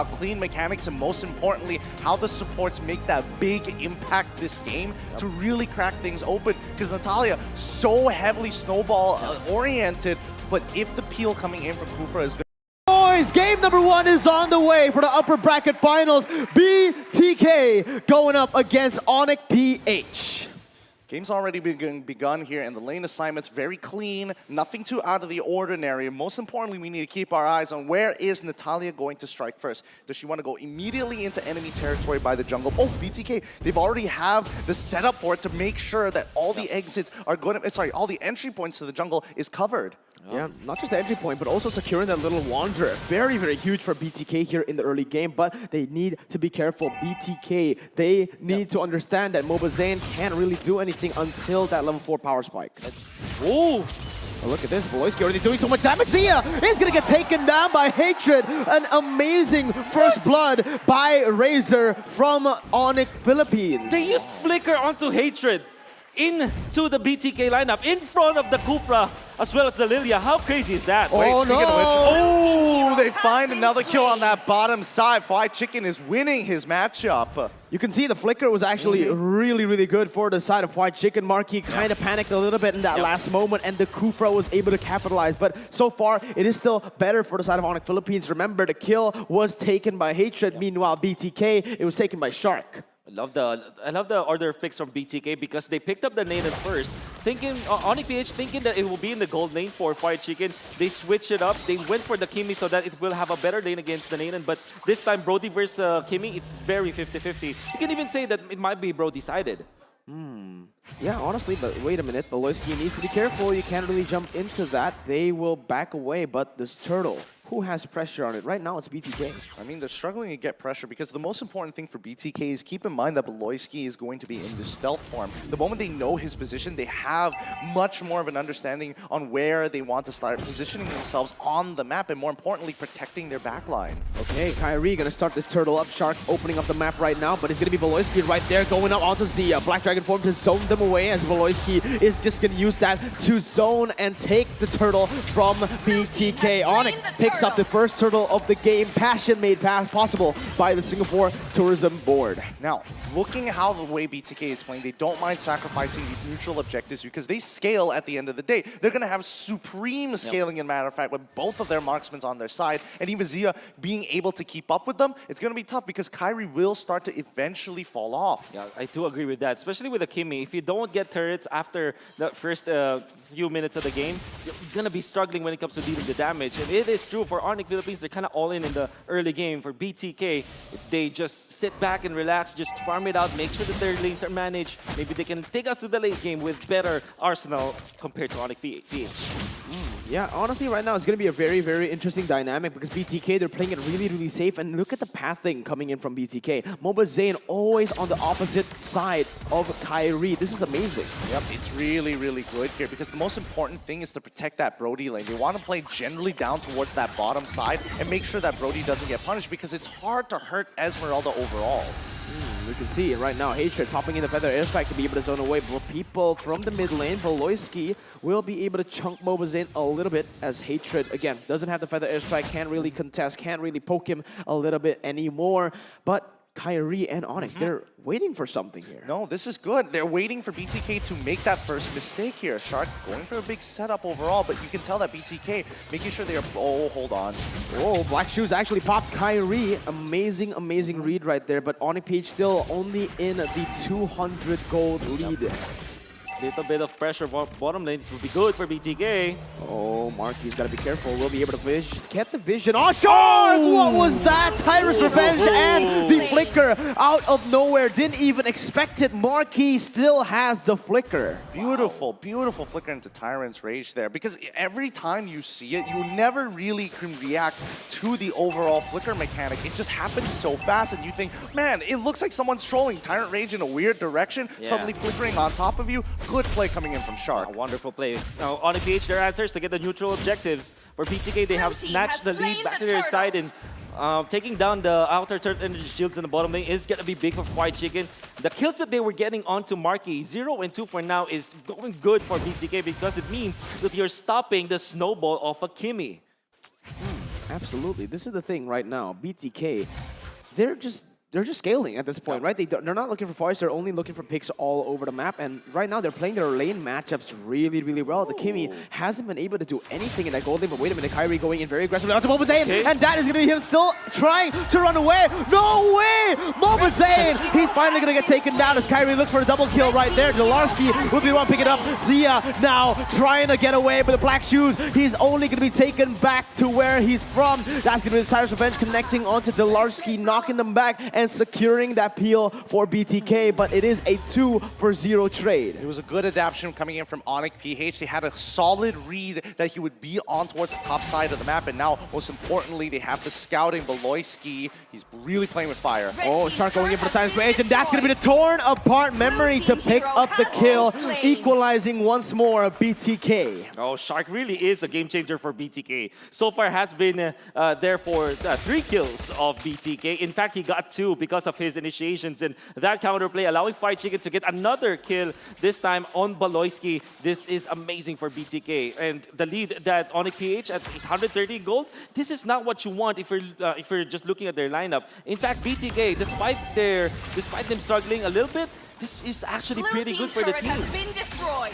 clean mechanics and most importantly how the supports make that big impact this game to really crack things open, because Natalia so heavily snowball oriented, but if the peel coming in from Kufra is good. Boys, game number 1 is on the way for the upper bracket finals. BTK going up against ONIC PH. Game's already begun here, and the lane assignment's very clean, nothing too out of the ordinary. Most importantly, we need to keep our eyes on where is Natalia going to strike first. Does she want to go immediately into enemy territory by the jungle? Oh, BTK, they've already have the setup for it to make sure that all the exits are going to, sorry, all the entry points to the jungle is covered. Yeah, not just the entry point, but also securing that little Wanderer. Very, very huge for BTK here in the early game, but they need to be careful. BTK, they need to understand that Mobazane can't really do anything until that level 4 power spike. Oh! Oh, look at this, Voloisky already doing so much damage. Zia is going to get taken down by Hatred. An amazing first blood by Razor from ONIC Philippines. They used Flicker onto Hatred into the BTK lineup in front of the Kufra as well as the Lilia. How crazy is that? Wait, Oh, speaking no. of which, oh, they find another kill on that bottom side. Fried Chicken is winning his matchup. You can see the flicker was actually really, really good for the side of Fried Chicken. Marquis kind of panicked a little bit in that last moment, and the Kufra was able to capitalize. But so far, it is still better for the side of ONIC Philippines. Remember, the kill was taken by Hatred. Meanwhile, BTK, it was taken by Shark. I love the order of picks from BTK because they picked up the Nanan first, thinking ONIC PH thinking that it will be in the gold lane for Fried Chicken. They switched it up. They went for the Kimi so that it will have a better lane against the Nanan. But this time, Brody versus Kimi, it's very 50-50. You can even say that it might be Brody-sided. Yeah, honestly, but wait a minute. Voloisky needs to be careful. You can't really jump into that. They will back away, but this turtle, who has pressure on it? Right now, it's BTK. I mean, they're struggling to get pressure because the most important thing for BTK is keep in mind that Voloisky is going to be in the stealth form. The moment they know his position, they have much more of an understanding on where they want to start positioning themselves on the map and more importantly, protecting their backline. Okay, Kyrie gonna start this turtle up. Shark opening up the map right now, but it's gonna be Voloisky right there going up onto Zia. Black Dragon form to zone them away as Voloisky is just gonna use that to zone and take the turtle from BTK. ONIC takes up the first turtle of the game. Passion made possible by the Singapore Tourism Board. Now, looking at how the way BTK is playing, they don't mind sacrificing these neutral objectives because they scale at the end of the day. They're going to have supreme scaling, in matter of fact, with both of their marksmen on their side. And even Zia being able to keep up with them, it's going to be tough because Kyrie will start to eventually fall off. Yeah, I do agree with that, especially with the Kimi. If you don't get turrets after the first few minutes of the game, you're going to be struggling when it comes to dealing the damage. And it is true for ONIC Philippines, they're kind of all in the early game. For BTK, if they just sit back and relax, just farm it out, make sure that their lanes are managed, maybe they can take us to the late game with better arsenal compared to ONIC PH. Yeah, honestly, right now it's going to be a very, very interesting dynamic because BTK, they're playing it really, really safe. And look at the pathing coming in from BTK. Mobazane always on the opposite side of Kyrie. This is amazing. Yep, it's really, really good here because the most important thing is to protect that Brody lane. They want to play generally down towards that bottom side and make sure that Brody doesn't get punished because it's hard to hurt Esmeralda overall. We can see it right now. Hatred popping in the Feather Airstrike to be able to zone away people from the mid lane. Voloisky will be able to chunk Mobazane a little bit as Hatred, again, doesn't have the Feather Airstrike, can't really contest, can't really poke him a little bit anymore. But Kyrie and ONIC, they're waiting for something here. No, this is good. They're waiting for BTK to make that first mistake here. Shark going for a big setup overall, but you can tell that BTK making sure they are... Oh, hold on. Oh, Black Shoes actually popped Kyrie. Amazing, amazing read right there. But ONIC PH still only in the 200 gold lead. Little bit of pressure bottom lanes will be good for BTK. Oh, Marky's got to be careful. We'll be able to get the vision. Oh, Shark! What was that? Tyrus Revenge and the flicker out of nowhere. Didn't even expect it. Marky still has the flicker. Beautiful, beautiful flicker into Tyrant's Rage there because every time you see it, you never really can react to the overall flicker mechanic. It just happens so fast and you think, man, it looks like someone's trolling Tyrant Rage in a weird direction, suddenly flickering on top of you. Good play coming in from Shark. Wonderful play. Now, ONIC PH, their answers to get the neutral objectives. For BTK, they have snatched the lead back to their side, and taking down the outer turret energy shields in the bottom lane is going to be big for Fried Chicken. The kills that they were getting onto Marky, 0 and 2 for now, is going good for BTK because it means that you're stopping the snowball of a Kimi. Absolutely. This is the thing right now. BTK, they're just scaling at this point, right? They're not looking for fights. They're only looking for picks all over the map. And right now, they're playing their lane matchups really, really well. The Kimmy hasn't been able to do anything in that gold lane. But wait a minute, Kyrie going in very aggressively onto Mobazane. And that is going to be him still trying to run away. No way! Mobazane! He's finally going to get taken down as Kyrie looks for a double kill right there. Delarski will be the one picking up. Zia now trying to get away with the black shoes. He's only going to be taken back to where he's from. That's going to be the Tyrus Revenge connecting onto Delarski, knocking them back and securing that peel for BTK, but it is a 2-for-0 trade. It was a good adaptation coming in from ONIC PH. They had a solid read that he would be on towards the top side of the map, and now, most importantly, they have the scouting. Beloyski, he's really playing with fire. Oh, Shark going in for the Tyrus Revenge, and that's going to be the torn apart memory to pick up the kill, equalizing once more BTK. Oh, Shark really is a game changer for BTK. So far has been there for 3 kills of BTK. In fact, he got 2 because of his initiations and that counterplay, allowing Fight Chicken to get another kill, this time on Beloyski. This is amazing for BTK. And the lead that ONIC PH at 130 gold, this is not what you want if you're just looking at their lineup. In fact, BTK, despite them struggling a little bit, this is actually pretty good for the team.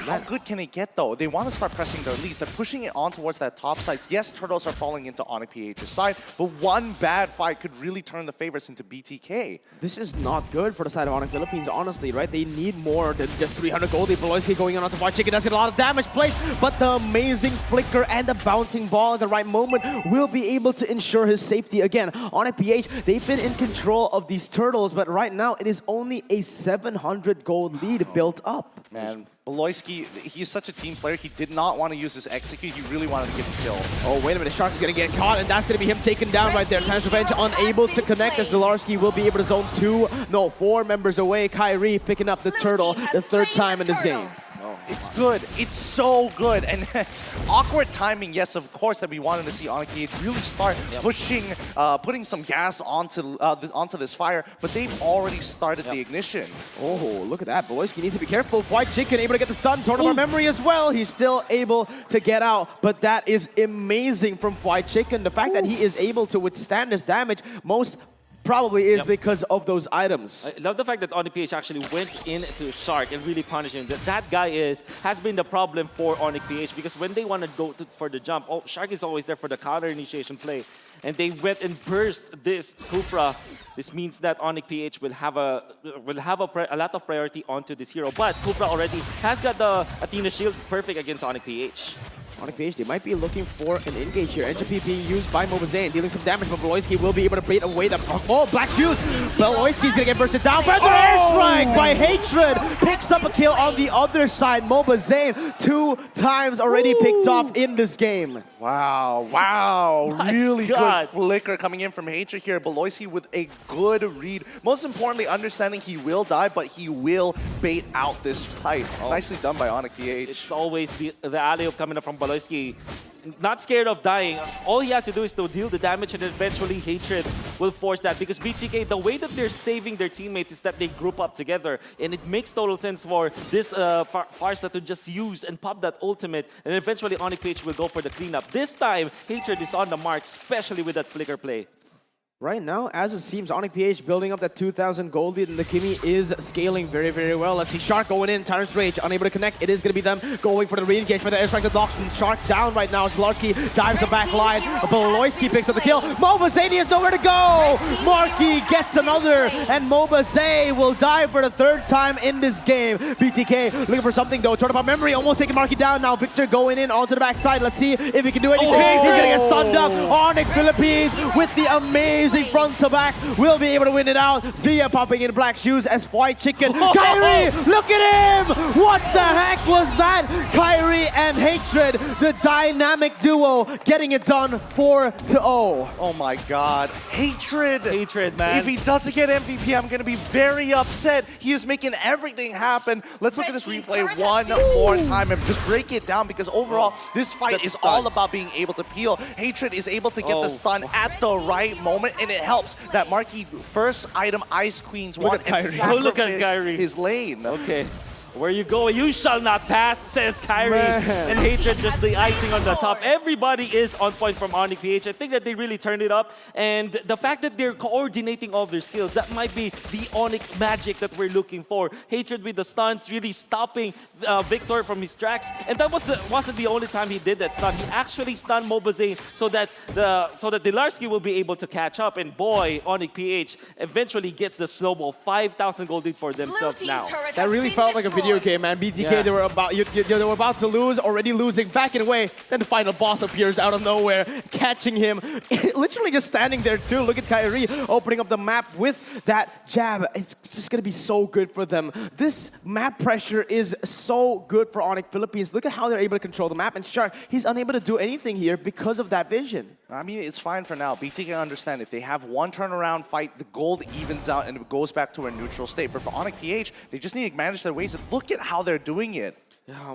How good can it get, though? They want to start pressing their leads. They're pushing it on towards that top side. Yes, Turtles are falling into ONIC PH's side, but one bad fight could really turn the favorites into BTK. This is not good for the side of ONIC Philippines, honestly, right? They need more than just 300 gold. Beloyski going on to Fight Chicken does get a lot of damage placed, but the amazing flicker and the bouncing ball at the right moment will be able to ensure his safety again. ONIC PH, they've been in control of these Turtles, but right now it is only a 700 gold lead built up. Man, Beloyski, he's such a team player. He did not want to use his execute. He really wanted to get a kill. Oh, wait a minute. Shark is going to get caught, and that's going to be him taken down right there. Tyrus Revenge unable to connect as Delarski will be able to zone 4 members away. Kyrie picking up the turtle the 3rd time in this game. It's good. It's so good. And awkward timing, yes, of course, that we wanted to see ONIC PH really start pushing, putting some gas onto this fire, but they've already started the ignition. Oh, look at that. Beloyski needs to be careful. White Chicken able to get the stun. Torn of memory as well. He's still able to get out, but that is amazing from White Chicken. The fact that he is able to withstand this damage, most probably is because of those items. I love the fact that ONIC PH actually went into Shark and really punished him. That guy has been the problem for ONIC PH because when they want to go for the jump, Shark is always there for the counter initiation play. And they went and burst this Kufra. This means that ONIC PH will have a lot of priority onto this hero. But Kufra already has got the Athena shield perfect against ONIC PH. ONIC PH, they might be looking for an engage here. Entropy being used by Mobazane, dealing some damage, but Beloyski will be able to bait away the black shoes. Beloyski's gonna get bursted down. Further airstrike by Hatred. Picks up a kill on the other side. Mobazane 2 times already picked off in this game. Wow. Really good flicker coming in from Hatred here. Beloyski with a good read. Most importantly, understanding he will die, but he will bait out this fight. Nicely done by ONIC PH. It's always the alley-oop coming up from Beloyski. Not scared of dying. All he has to do is to deal the damage, and eventually Hatred will force that. Because BTK, the way that they're saving their teammates is that they group up together. And it makes total sense for this Farsa to just use and pop that ultimate. And eventually ONIC PH will go for the cleanup. This time, Hatred is on the mark, especially with that flicker play. Right now, as it seems, ONIC PH building up that 2,000 gold lead, and the Kimmy is scaling very, very well. Let's see Shark going in, Tyrus Rage, unable to connect. It is going to be them going for the re-engage for the airstrike. The Dawson Shark down right now. Zlarski dives the back line. Beloyski picks up the kill. Mobazane has nowhere to go. Marky gets another, and Mobazane will die for the 3rd time in this game. BTK looking for something though. Turn about memory, almost taking Marky down. Now Victor going in onto the backside. Let's see if he can do anything. He's going to get stunned up. ONIC Philippines with the amazing front to back will be able to win it out. Zia popping in black shoes as White Chicken. Kyrie, look at him! What the heck was that? Kyrie and Hatred, the dynamic duo, getting it done 4-0. Oh my god. Hatred, man. If he doesn't get MVP, I'm going to be very upset. He is making everything happen. Let's look at this replay one more time and just break it down, because overall, this fight is all about being able to peel. Hatred is able to get the stun at the right moment, and it helps that Marky first item Ice Queens want and Look at sacrifice Kyrie. his lane. Okay. Where you go, you shall not pass, says Kyrie. Man. And Hatred just the icing on the top. Everybody is on point from ONIC PH. I think that they really turned it up. And the fact that they're coordinating all their skills, that might be the ONIC magic that we're looking for. Hatred with the stuns, really stopping Victor from his tracks. And that wasn't the only time he did that stun. He actually stunned Mobazane so that Delarski will be able to catch up. And boy, ONIC PH eventually gets the snowball. 5,000 gold lead for themselves now. That really felt like a video game, man. BTK, they were about to lose, already losing, backing away. Then the final boss appears out of nowhere, catching him, literally just standing there too. Look at Kyrie opening up the map with that jab. It's just gonna be so good for them. This map pressure is so good for ONIC Philippines. Look at how they're able to control the map. And Shark, he's unable to do anything here because of that vision. I mean, it's fine for now. BTK understand if they have one turnaround fight, the gold evens out and it goes back to a neutral state. But for ONIC PH, they just need to manage their ways. Look at how they're doing it.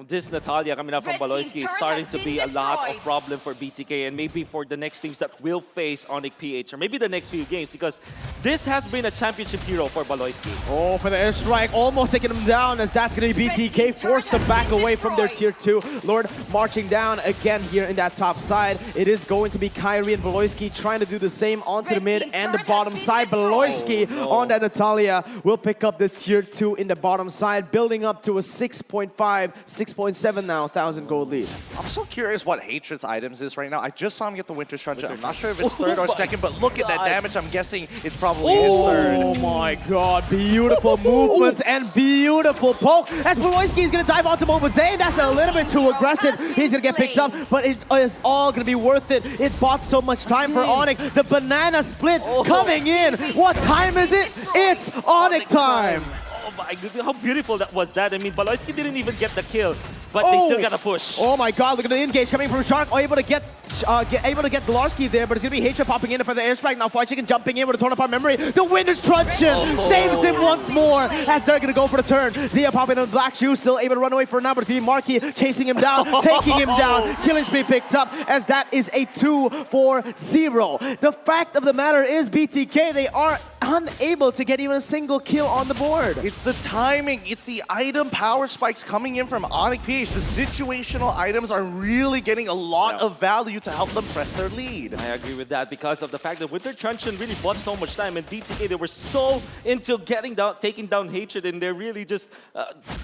This Natalia coming out from Baloyski is starting to be a lot of problem for BTK and maybe for the next teams that will face ONIC PH or maybe the next few games because this has been a championship hero for Baloyski. Oh, for the airstrike, almost taking him down as that's going to be BTK forced to back away from their tier 2. Lord marching down again here in that top side. It is going to be Kyrie and Baloyski trying to do the same onto the mid and the bottom side. Baloyski on that Natalia will pick up the tier 2 in the bottom side, building up to a 6.5 6.7 now, 1,000 gold lead. I'm so curious what Hatred's items is right now. I just saw him get the Winter Truncheon. I'm not sure if it's third or second, but look at that damage. I'm guessing it's probably his third. Oh my god, beautiful movements and beautiful poke. As Baloyski is going to dive onto Mobazane, that's a little bit too aggressive. He's going to get picked up, but it's all going to be worth it. It bought so much time for ONIC. The banana split coming in. What time is it? It's ONIC time. Oh my goodness, how beautiful that was that. I mean, Baloyski didn't even get the kill, but they still got a push. Oh my god, look at the engage coming from Shark. Able to get Delarski there, but it's going to be Hatred popping in for the airstrike. Now Chicken jumping in with a torn apart memory. The Winter's Truncheon saves him once more as they're going to go for the turn. Zia popping in Black Shoes, still able to run away for now, but it's Marky chasing him down, taking him down. Killing spree picked up as that is a 2-4-0. The fact of the matter is BTK, they are unable to get even a single kill on the board. It's the timing. It's the item power spikes coming in from ONIC PH. The situational items are really getting a lot of value to help them press their lead. I agree with that because of the fact that Winter Truncheon really bought so much time, and BTK, they were so into taking down Hatred, and they're really just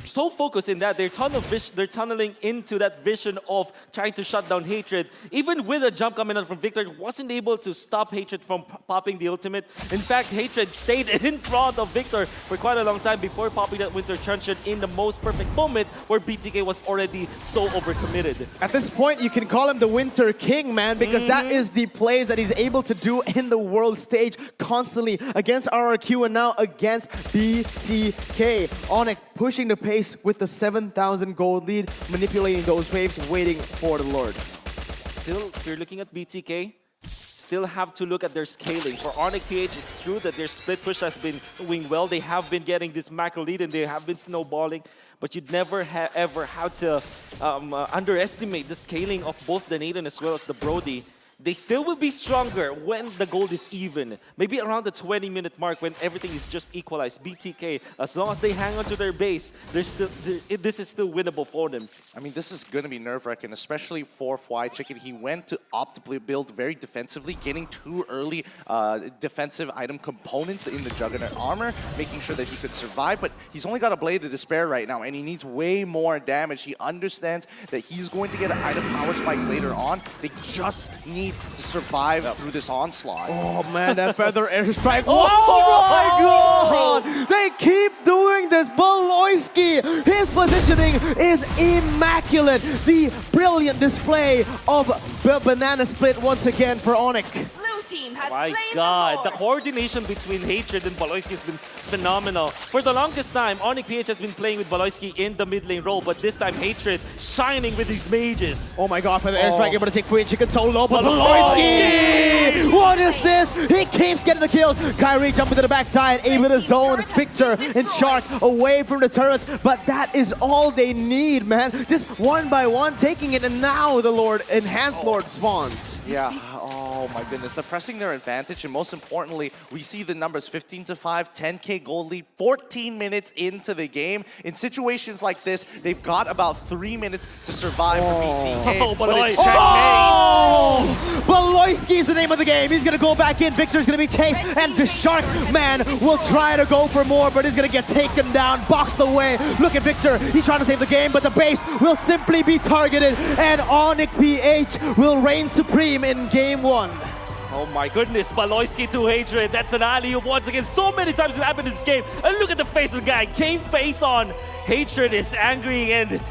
so focused in that. They're tunneling into that vision of trying to shut down Hatred. Even with a jump coming out from Victor, wasn't able to stop Hatred from popping the ultimate. In fact, Hatred stayed in front of Victor for quite a long time before popping that Winter Truncheon in the most perfect moment where BTK was already so overcommitted. At this point, you can call him the Winter King, man, because that is the plays that he's able to do in the world stage constantly against RRQ and now against BTK. ONIC pushing the pace with the 7,000 gold lead, manipulating those waves, waiting for the Lord. Still, if you're looking at BTK, still have to look at their scaling. For ONIC PH, it's true that their split push has been doing well. They have been getting this macro lead and they have been snowballing, but you'd never ever have to underestimate the scaling of both the Nathan as well as the Brody. They still will be stronger when the gold is even. Maybe around the 20-minute mark when everything is just equalized. BTK, as long as they hang on to their base, this is still winnable for them. I mean, this is going to be nerve-wracking, especially for Chicken. He went to optimally build very defensively, getting too early defensive item components in the Juggernaut armor, making sure that he could survive. But he's only got a Blade of Despair right now, and he needs way more damage. He understands that he's going to get an item power spike later on. They just need to survive through this onslaught. Oh man, that feather airstrike. Oh my god! They keep doing this. Baloyski, his positioning is immaculate. The brilliant display of the banana split once again for ONIC. Team has my slain god, the the coordination between Hatred and Baloyski has been phenomenal. For the longest time, ONIC PH has been playing with Baloyski in the mid lane role, but this time Hatred shining with his mages. Oh my god, for the airstrike, able to take free chicken so low, but Baloyski! What is this? He keeps getting the kills. Kyrie jumping to the backside, able to zone Victor and Shark away from the turrets, but that is all they need, man. Just one by one taking it, and now the Lord, Enhanced Lord spawns. Yeah. Oh Oh my goodness, they're pressing their advantage, and most importantly, we see the numbers 15-5, 10K gold lead, 14 minutes into the game. In situations like this, they've got about 3 minutes to survive for BTK. Oh, but Baloy. it's checkmate. Oh! Baloyski is the name of the game. He's gonna go back in. Victor's gonna be chased, and the Shark Man will try to go for more, but he's gonna get taken down, boxed away. Look at Victor. He's trying to save the game, but the base will simply be targeted, and ONIC PH will reign supreme in game 1. Oh my goodness, Baloyski to Hatred. That's an alley-oop once again. So many times it happened in this game. And look at the face of the guy. Game face on. Hatred is angry and